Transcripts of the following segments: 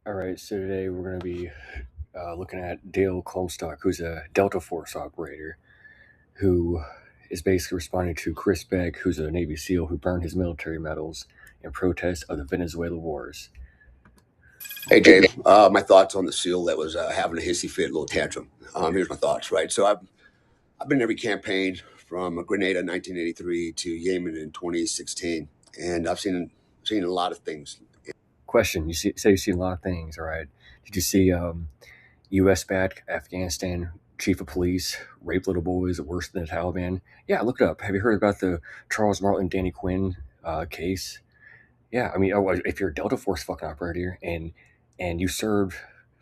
All right, so today we're going to be looking at Dale Comstock, who's a Delta Force operator who is basically responding to Chris Beck, who's a Navy SEAL who burned his military medals in protest of the Venezuela wars. Hey Dave, my thoughts on the SEAL that was having a hissy fit, little tantrum. Here's my thoughts. Right, so I've been in every campaign from Grenada in 1983 to Yemen in 2016, and I've seen a lot of things. Question: say you've seen a lot of things. All right, did you see U.S. backed Afghanistan chief of police rape little boys worse than the Taliban? Yeah, look it up. Have you heard about the Charles Martin Danny Quinn case? Yeah, I mean, if you're a Delta Force fucking operator and you served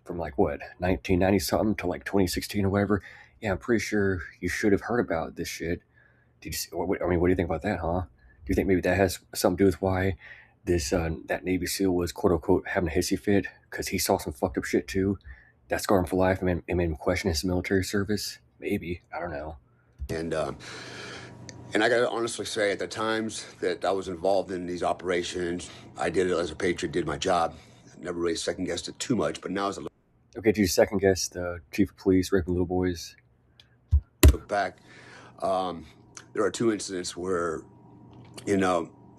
from like what 1990 something to like 2016 or whatever, yeah, I'm pretty sure you should have heard about this shit. Did you? I mean, what do you think about that, huh? Do you think maybe that has something to do with why this that Navy SEAL was quote unquote having a hissy fit because he saw some fucked up shit too? That scarred him for life and made him question his military service. Maybe, I don't know. And and I got to honestly say, at the times that I was involved in these operations, I did it as a patriot, did my job. Never really second guessed it too much, but now as I Okay, do you second guess the chief of police raping little boys? look back, there are two incidents where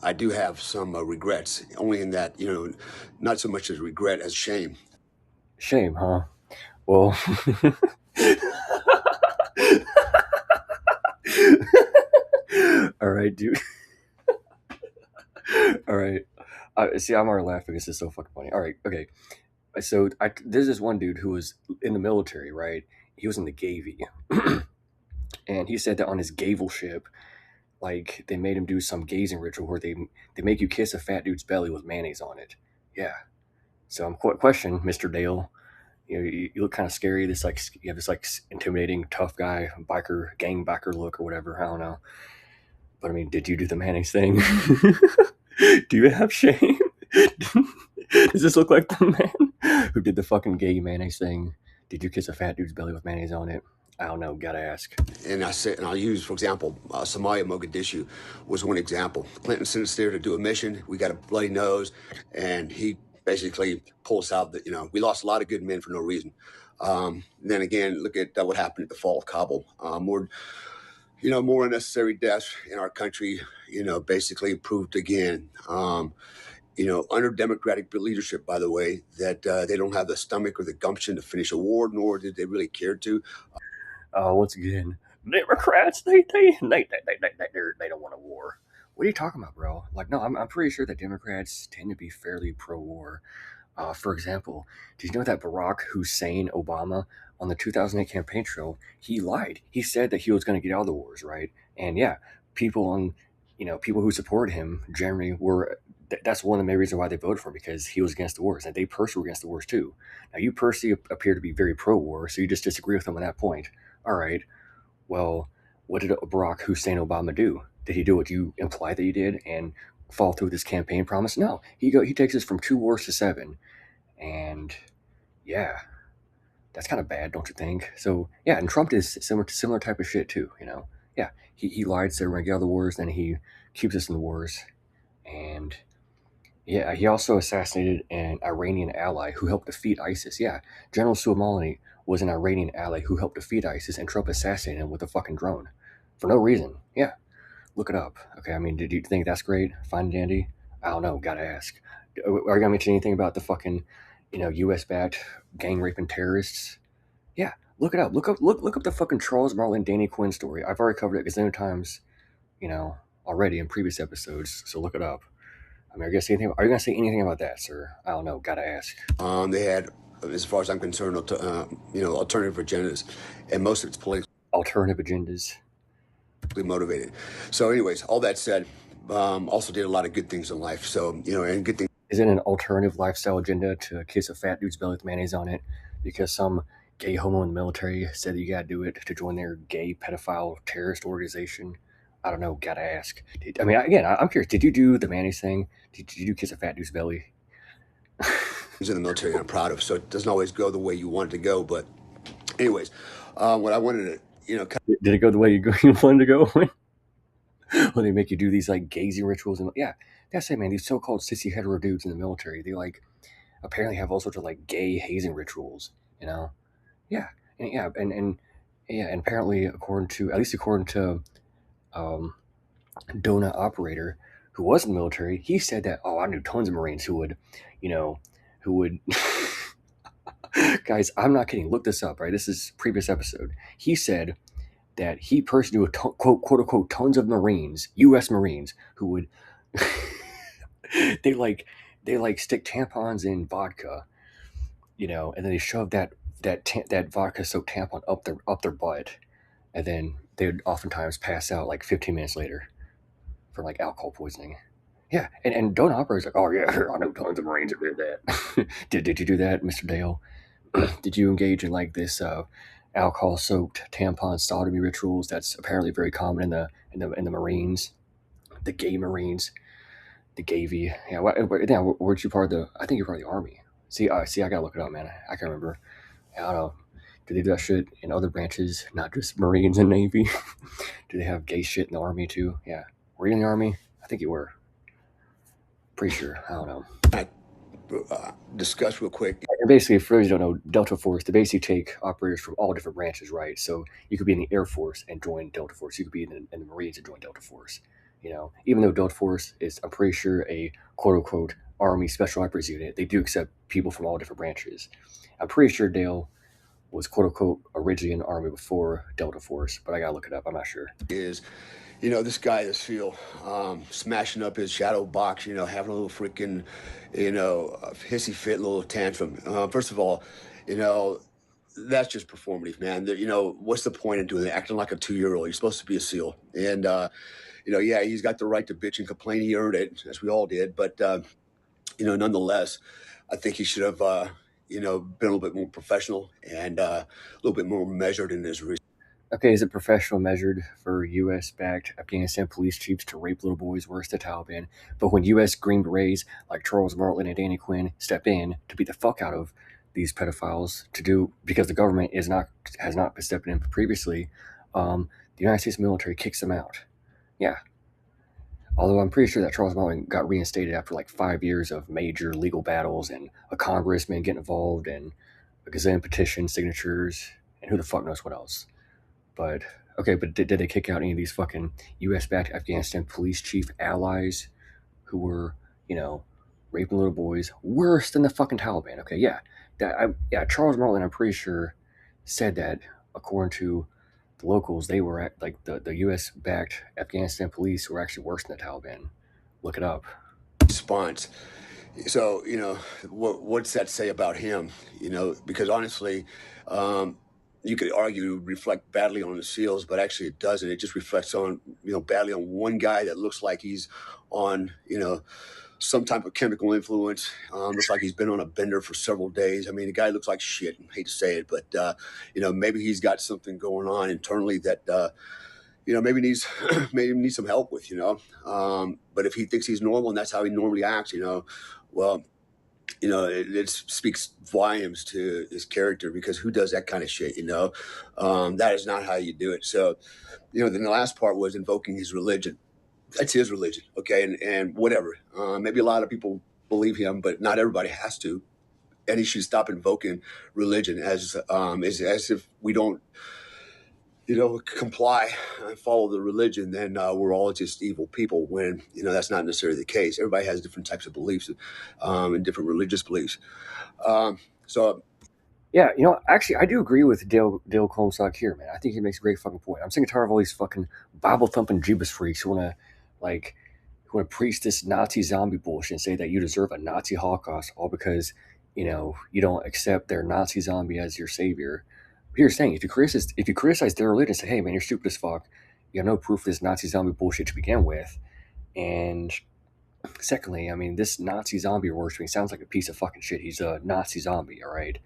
I do have some regrets, only in that, not so much as regret as shame. Shame, huh? Well, all right, dude. All right. See, I'm already laughing. This is so fucking funny. All right, okay. So there's this one dude who was in the military, right? He was in the Navy, and he said that on his gavel ship, like they made him do some gazing ritual where they make you kiss a fat dude's belly with mayonnaise on it. Yeah. So I'm question, Mister Dale. You look kind of scary. This like you have this like intimidating, tough guy, biker, gang biker look or whatever. I don't know. But I mean, did you do the mayonnaise thing? Do you have shame? Does this look like the man who did the fucking gay mayonnaise thing? Did you kiss a fat dude's belly with mayonnaise on it? I don't know. Gotta ask. And I'll use, for example, Somalia, Mogadishu was one example. Clinton sent us there to do a mission. We got a bloody nose, and he basically pulls out that, we lost a lot of good men for no reason. Then again, look at what happened at the fall of Kabul. More unnecessary deaths in our country, basically proved again, under Democratic leadership, by the way, that they don't have the stomach or the gumption to finish a war, nor did they really care to. Once again, Democrats, they don't want a war. What are you talking about, bro? Like, no, I'm pretty sure that Democrats tend to be fairly pro-war. For example, did you know that Barack Hussein Obama on the 2008 campaign trail, he lied. He said that he was going to get out of the wars, right? And yeah, people who supported him generally were. That's one of the main reasons why they voted for him because he was against the wars, and they personally were against the wars too. Now, you personally appear to be very pro-war, so you just disagree with him on that point. All right. Well, what did Barack Hussein Obama do? Did he do what you imply that he did and follow through with his campaign promise? No. He takes us from 2 wars to 7. And yeah, that's kind of bad, don't you think? So yeah, and Trump is similar type of shit too. Yeah, he lied, said we're gonna get out of the wars, then he keeps us in the wars, and yeah, he also assassinated an Iranian ally who helped defeat ISIS. Yeah, General Soleimani was an Iranian ally who helped defeat ISIS, and Trump assassinated him with a fucking drone for no reason. Yeah, look it up. Okay, I mean, did you think that's great? Fine and dandy? I don't know. Gotta ask. Are you gonna mention anything about the fucking, U.S. backed gang raping terrorists? Yeah, look it up. Look up the fucking Charles Marlin Danny Quinn story. I've already covered it a gazillion times, already in previous episodes. So look it up. I mean, are you gonna say anything about that, sir? I don't know. Gotta ask. They had, as far as I'm concerned, alternative agendas, and most of it's politically Alternative agendas. motivated. So, anyways, all that said, also did a lot of good things in life. So, and good things. Is it an alternative lifestyle agenda to kiss a fat dude's belly with mayonnaise on it because some gay homo in the military said that you gotta do it to join their gay pedophile terrorist organization? I don't know. Gotta ask. I'm curious. Did you do the mayonnaise thing? Did you kiss a fat dude's belly? In the military I'm proud of, so it doesn't always go the way you want it to go. But, anyways, what I wanted to, Did it go the way you wanted to go? When they make you do these like gazing rituals and yeah, that's it, man. These so-called sissy hetero dudes in the military, they like apparently have all sorts of like gay hazing rituals. You know, yeah, and yeah, and apparently according to at least according to um, donut operator who was in the military, he said that I knew tons of Marines who would, you know, who would. Guys, I'm not kidding. Look this up. Right, this is previous episode. He said that he personally knew quote unquote tons of Marines, U.S. Marines, who would they like they like stick tampons in vodka, and then they shove that vodka soaked tampon up their butt, and then they would oftentimes pass out like 15 minutes later from like alcohol poisoning. Yeah, and don't operators like, oh yeah, I know tons of Marines who did that. did you do that, Mr. Dale? Did you engage in like this alcohol soaked tampon sodomy rituals? That's apparently very common in the Marines, the gay Marines, the Gavy. Yeah, weren't you part of the? I think you're part of the Army. See, I gotta look it up, man. I can't remember. I don't know. Do they do that shit in other branches, not just Marines and Navy? Do they have gay shit in the Army too? Yeah. Were you in the Army? I think you were. Pretty sure. I don't know. Discuss real quick. And basically, for those who don't know, Delta Force, they basically take operators from all different branches, right? So you could be in the Air Force and join Delta Force. You could be in the Marines and join Delta Force. Even though Delta Force is, I'm pretty sure, a quote unquote Army Special Operators unit, they do accept people from all different branches. I'm pretty sure Dale was quote unquote originally in the Army before Delta Force, but I gotta look it up. I'm not sure. Is this guy is feel smashing up his shadow box, having a little freaking, hissy fit, little tantrum. First of all, you know, that's just performative, man. What's the point of doing that? Acting like a 2-year-old. You're supposed to be a SEAL. And, yeah, he's got the right to bitch and complain. He earned it, as we all did. But, nonetheless, I think he should have, been a little bit more professional and a little bit more measured in his research. Okay, is it professional measured for U.S. backed Afghanistan police chiefs to rape little boys worse than Taliban? But when U.S. Green Berets like Charles Martin and Danny Quinn step in to beat the fuck out of these pedophiles to do because the government has not been stepping in previously, the United States military kicks them out. Yeah, although I'm pretty sure that Charles Martin got reinstated after like 5 years of major legal battles and a congressman getting involved and a gazillion petition signatures and who the fuck knows what else. But okay, but did they kick out any of these fucking U.S. backed Afghanistan police chief allies who were, raping little boys worse than the fucking Taliban? Okay, yeah, Charles Marlin, I'm pretty sure, said that according to the locals, they were at like the U.S. backed Afghanistan police were actually worse than the Taliban. Look it up. Response. So, what's that say about him? Because honestly, you could argue reflect badly on the SEALs, but actually it doesn't. It just reflects on, badly on one guy that looks like he's on, some type of chemical influence. Looks like he's been on a bender for several days. I mean, the guy looks like shit. I hate to say it, but, maybe he's got something going on internally that, maybe needs maybe needs some help with, but if he thinks he's normal and that's how he normally acts, well, it speaks volumes to his character, because who does that kind of shit, that is not how you do it. So, then the last part was invoking his religion. That's his religion. Okay. And whatever, maybe a lot of people believe him, but not everybody has to. And he should stop invoking religion as if we don't, comply and follow the religion, then we're all just evil people, when, that's not necessarily the case. Everybody has different types of beliefs, and different religious beliefs. So Yeah, actually, I do agree with Dale Comstock here, man. I think he makes a great fucking point. I'm sick and tired of all these fucking Bible thumping jeebus freaks like who want to preach this Nazi zombie bullshit and say that you deserve a Nazi Holocaust all because you don't accept their Nazi zombie as your savior. Here's the thing: if you criticize their religion, say, hey man, you're stupid as fuck. You have no proof of this Nazi zombie bullshit to begin with, and secondly, I mean, this Nazi zombie worshiping sounds like a piece of fucking shit. He's a Nazi zombie, all right.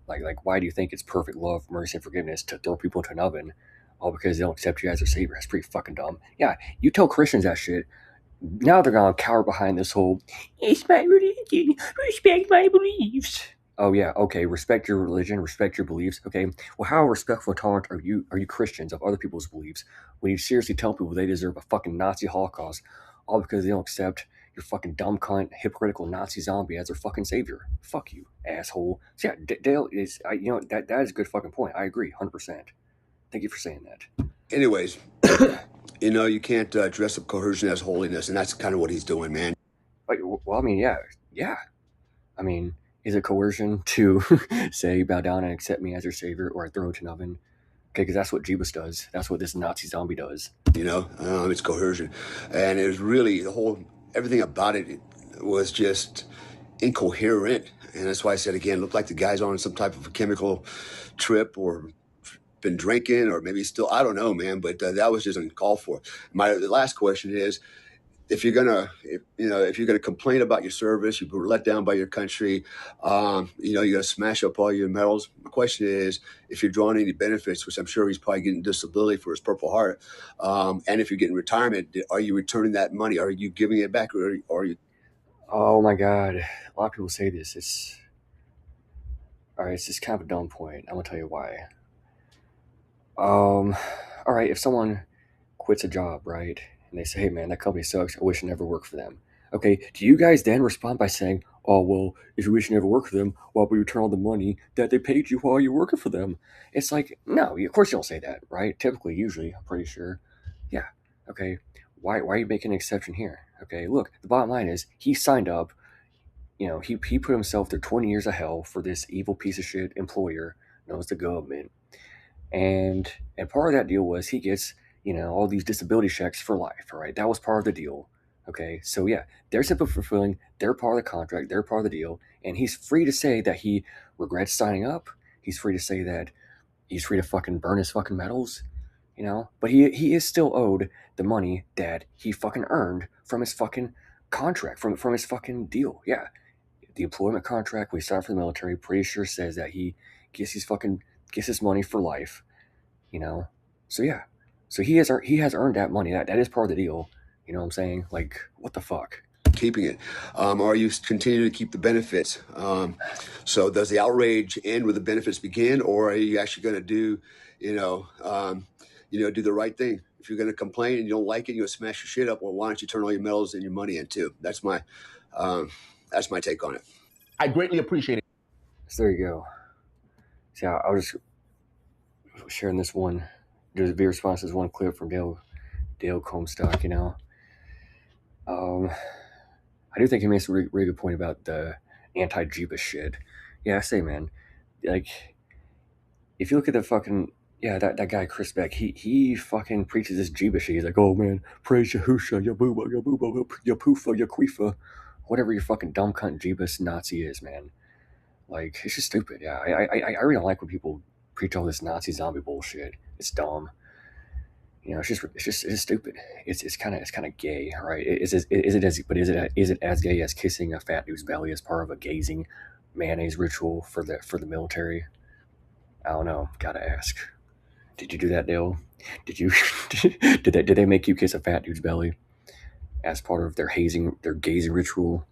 Like, why do you think it's perfect love, mercy, and forgiveness to throw people into an oven, all because they don't accept you as their savior? That's pretty fucking dumb. Yeah, you tell Christians that shit. Now they're gonna cower behind this whole "it's my religion, respect my beliefs." Oh yeah, okay, respect your religion, respect your beliefs. Okay, well, how respectful and tolerant are you Christians of other people's beliefs when you seriously tell people they deserve a fucking Nazi Holocaust, all because they don't accept your fucking dumb cunt, hypocritical Nazi zombie as their fucking savior. Fuck you, asshole. So yeah, Dale is, that is a good fucking point. I agree, 100%. Thank you for saying that. Anyways, you can't dress up coercion as holiness, and that's kind of what he's doing, man. Like, well, I mean, yeah. I mean, is it coercion to say bow down and accept me as your savior, or I throw it in an oven? Okay, because that's what Jeebus does. That's what this Nazi zombie does. It's coercion, and it was really everything about it was just incoherent, and that's why I said again, looked like the guy's on some type of a chemical trip or been drinking, or maybe still, I don't know, man. But that was just uncalled for. The last question is, if you're gonna complain about your service, you were let down by your country, you're gonna smash up all your medals. My question is, if you're drawing any benefits, which I'm sure he's probably getting disability for his Purple Heart, and if you're getting retirement, are you returning that money? Are you giving it back, or are you? Oh my god, a lot of people say this. It's all right. It's just kind of a dumb point. I'm gonna tell you why. All right. If someone quits a job, right, and they say, "Hey, man, that company sucks. I wish I never worked for them." Okay, do you guys then respond by saying, "Oh, well, if you wish you never worked for them, why would we return all the money that they paid you while you're working for them?" It's like, no, of course you don't say that, right? Typically, usually, I'm pretty sure. Yeah. Okay. Why are you making an exception here? Okay, look, the bottom line is he signed up. He put himself through 20 years of hell for this evil piece of shit employer known as the government, and part of that deal was he gets all these disability checks for life. All right, that was part of the deal. Okay, so yeah, they're simply fulfilling their part of the contract, their part of the deal, and he's free to say that he regrets signing up. He's free to say that he's free to fucking burn his fucking medals, but he is still owed the money that he fucking earned from his fucking contract, from his fucking deal. Yeah, the employment contract we signed for the military pretty sure says that he gets his money for life, you know. So yeah, so he has earned that money. That is part of the deal. You know what I'm saying? Like, what the fuck? Keeping it? Or are you continuing to keep the benefits? So does the outrage end where the benefits begin, or are you actually going to do the right thing? If you're going to complain and you don't like it, you're going to smash your shit up. Well, why don't you turn all your medals and your money in too? Um, that's my take on it. I greatly appreciate it. So there you go. See, I was just sharing this one. There's a response to this one clip from Dale Comstock. I do think he makes a really good point about the anti-jeebus shit. Yeah, I say, man, like, if you look at the fucking, yeah, that guy Chris Beck, he fucking preaches this jeebus shit. He's like, oh man, praise Yahusha, Yabuba, Yapufa, Yaquifa, whatever your fucking dumb cunt jeebus Nazi is, man. Like, it's just stupid. Yeah, I really don't like when people preach all this Nazi zombie bullshit. It's dumb. It's just stupid. It's kind of gay, right? Is it as gay as kissing a fat dude's belly as part of a gazing mayonnaise ritual for the military? I don't know. Gotta ask. Did you do that, Dale? Did you did they make you kiss a fat dude's belly as part of their gazing ritual?